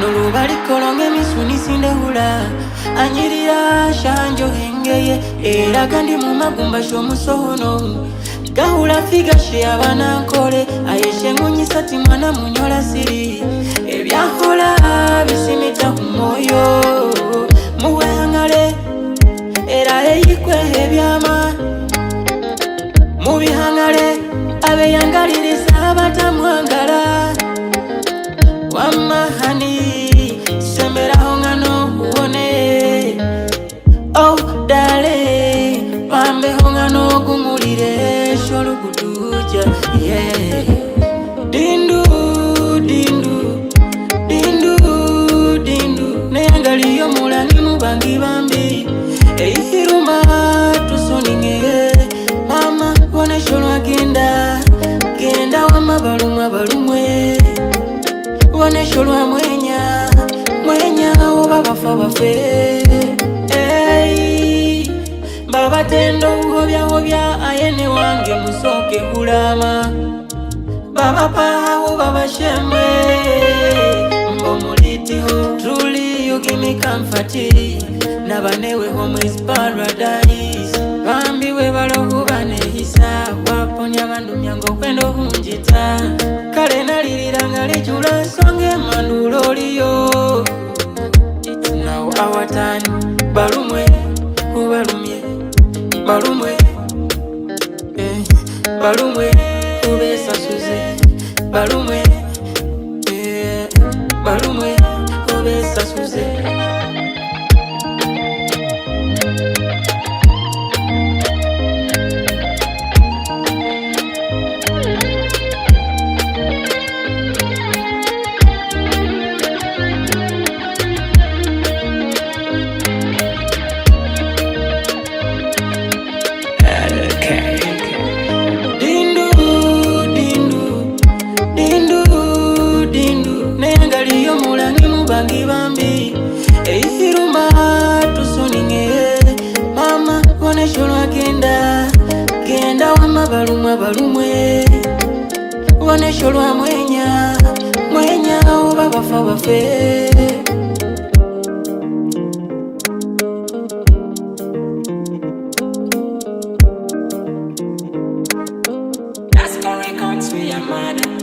Nolubali kolonge misuni sindehula anyirira shanjo hengeye era kandi mu magumba shomusono gahula figa she abana nkole ayeshe ngunyisa ti mwana munyola siri ebyahola bisimita ku moyo muwehangale era eyikwe ebyama mubihangale abeyangaliriza abatamwagala wamahani sembera hongano uone oh dale pambe hongano gumulire sholu kuduja yeah dindu dindu dindu dindu neyangaliyo mulani mubangi bambi eihiruma tusoninge mama wane sholu agenda genda wamabalumwa balumwe wane sholwa mwenya mwenya oba bafa bafe hey baba tendo hobya hobya ayene wange musoke kulama baba paha baba shemwe mbomulitiho truly you give me comfort nabanewe home is paradise bambi we balohu banehisa waponya bandu myango kwendo hunjita kale nalirira ngalijula songe manuloliyo it's now our time balumwe ubalumye balumwe balumwe ubesa suze balumwe balumwe ubesa suze bangi bambi eihiruma tusoninge mama wane sholwa genda wamabalumwa balumwe wane sholwa mwenya mwenya oba bafa bafe That's how it comes to your mother.